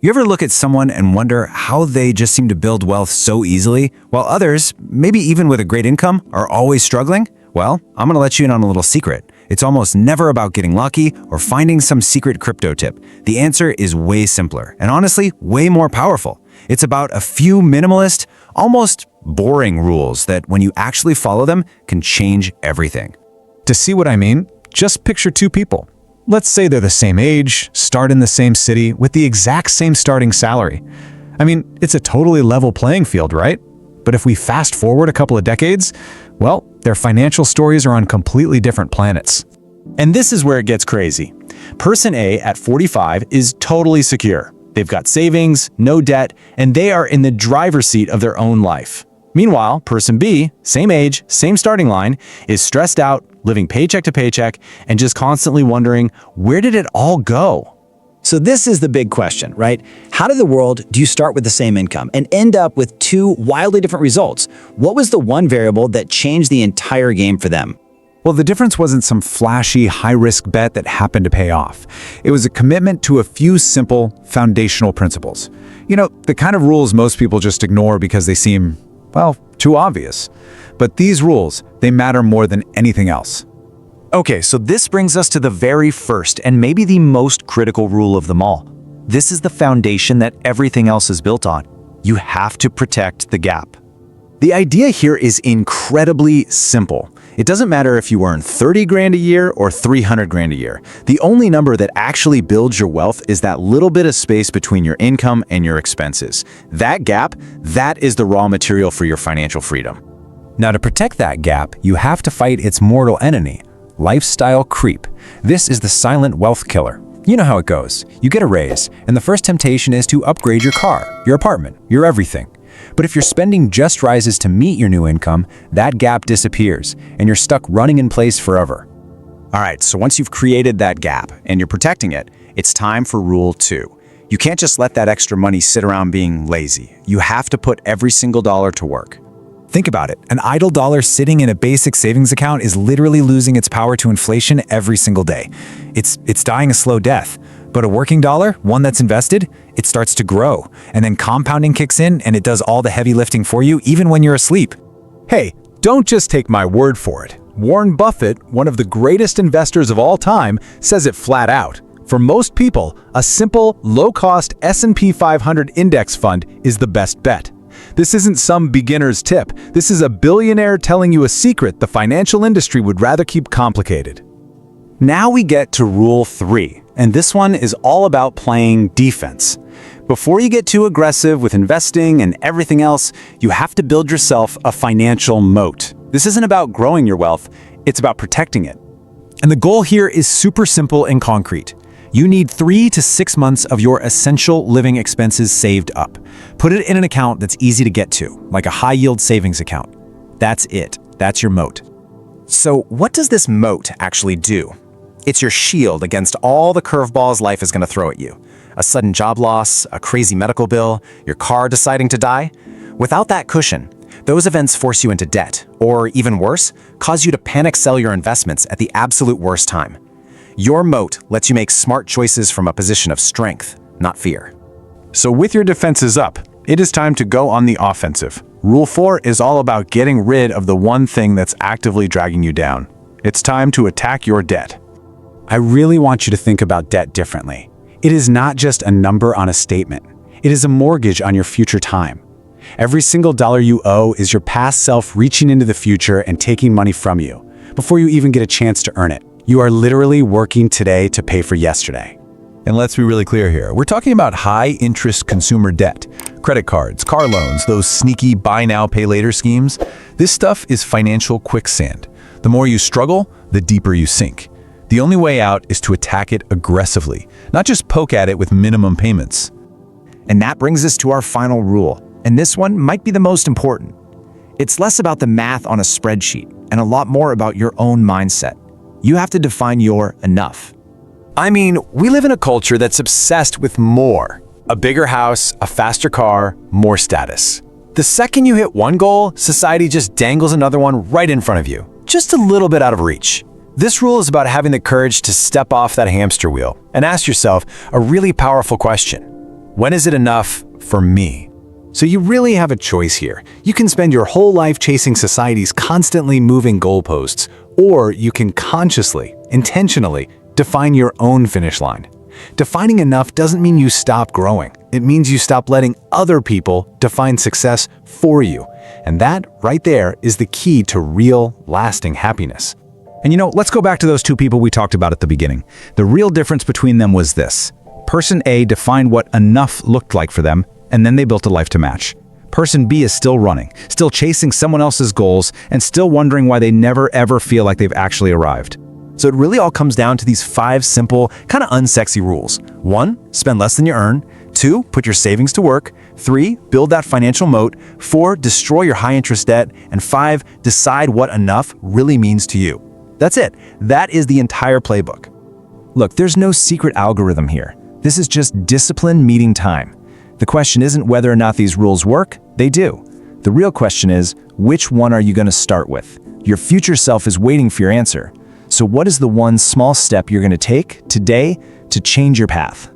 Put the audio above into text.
You ever look at someone and wonder how they just seem to build wealth so easily, while others, maybe even with a great income, are always struggling? Well, I'm going to let you in on a little secret. It's almost never about getting lucky or finding some secret crypto tip. The answer is way simpler and honestly, way more powerful. It's about a few minimalist, almost boring rules that when you actually follow them can change everything. To see what I mean, just picture two people. Let's say they're the same age, start in the same city, with the exact same starting salary. I mean, it's a totally level playing field, right? But if we fast forward a couple of decades, well, their financial stories are on completely different planets. And this is where it gets crazy. Person A at 45 is totally secure. They've got savings, no debt, and they are in the driver's seat of their own life. Meanwhile, person B, same age, same starting line, is stressed out, living paycheck to paycheck, and just constantly wondering, where did it all go? So this is the big question, right? How in the world do you start with the same income and end up with two wildly different results? What was the one variable that changed the entire game for them? Well, the difference wasn't some flashy, high-risk bet that happened to pay off. It was a commitment to a few simple, foundational principles. You know, the kind of rules most people just ignore because they seem, well, too obvious. But these rules, they matter more than anything else. Okay, so this brings us to the very first and maybe the most critical rule of them all. This is the foundation that everything else is built on. You have to protect the gap. The idea here is incredibly simple. It doesn't matter if you earn 30 grand a year or 300 grand a year. The only number that actually builds your wealth is that little bit of space between your income and your expenses. That gap, that is the raw material for your financial freedom. Now, to protect that gap, you have to fight its mortal enemy, lifestyle creep. This is the silent wealth killer. You know how it goes. You get a raise, and the first temptation is to upgrade your car, your apartment, your everything. But if your spending just rises to meet your new income, that gap disappears, and you're stuck running in place forever. All right, so once you've created that gap and you're protecting it, it's time for rule 2. You can't just let that extra money sit around being lazy. You have to put every single dollar to work. Think about it. An idle dollar sitting in a basic savings account is literally losing its power to inflation every single day. It's dying a slow death. But a working dollar, one that's invested, it starts to grow. And then compounding kicks in and it does all the heavy lifting for you even when you're asleep. Hey, don't just take my word for it. Warren Buffett, one of the greatest investors of all time, says it flat out. For most people, a simple, low-cost S&P 500 index fund is the best bet. This isn't some beginner's tip. This is a billionaire telling you a secret the financial industry would rather keep complicated. Now we get to rule 3, and this one is all about playing defense. Before you get too aggressive with investing and everything else, you have to build yourself a financial moat. This isn't about growing your wealth, it's about protecting it. And the goal here is super simple and concrete. You need 3 to 6 months of your essential living expenses saved up. Put it in an account that's easy to get to, like a high-yield savings account. That's it. That's your moat. So what does this moat actually do? It's your shield against all the curveballs life is going to throw at you. A sudden job loss, a crazy medical bill, your car deciding to die. Without that cushion, those events force you into debt, or even worse, cause you to panic sell your investments at the absolute worst time. Your moat lets you make smart choices from a position of strength, not fear. So with your defenses up, it is time to go on the offensive. Rule 4 is all about getting rid of the one thing that's actively dragging you down. It's time to attack your debt. I really want you to think about debt differently. It is not just a number on a statement. It is a mortgage on your future time. Every single dollar you owe is your past self reaching into the future and taking money from you before you even get a chance to earn it. You are literally working today to pay for yesterday. And let's be really clear here. We're talking about high-interest consumer debt. Credit cards, car loans, those sneaky buy now, pay later schemes. This stuff is financial quicksand. The more you struggle, the deeper you sink. The only way out is to attack it aggressively, not just poke at it with minimum payments. And that brings us to our final rule, and this one might be the most important. It's less about the math on a spreadsheet and a lot more about your own mindset. You have to define your enough. I mean, we live in a culture that's obsessed with more. A bigger house, a faster car, more status. The second you hit one goal, society just dangles another one right in front of you, just a little bit out of reach. This rule is about having the courage to step off that hamster wheel and ask yourself a really powerful question. When is it enough for me? So you really have a choice here. You can spend your whole life chasing society's constantly moving goalposts, or you can consciously, intentionally, define your own finish line. Defining enough doesn't mean you stop growing. It means you stop letting other people define success for you. And that, right there, is the key to real, lasting happiness. And let's go back to those two people we talked about at the beginning. The real difference between them was this. Person A defined what enough looked like for them, and then they built a life to match. Person B is still running, still chasing someone else's goals, and still wondering why they never ever feel like they've actually arrived. So it really all comes down to these 5 simple, kind of unsexy rules. 1, spend less than you earn. 2, put your savings to work. 3, build that financial moat. 4, destroy your high-interest debt. And 5, decide what enough really means to you. That's it. That is the entire playbook. Look, there's no secret algorithm here. This is just discipline meeting time. The question isn't whether or not these rules work, they do. The real question is, which one are you going to start with? Your future self is waiting for your answer. So what is the one small step you're going to take today to change your path?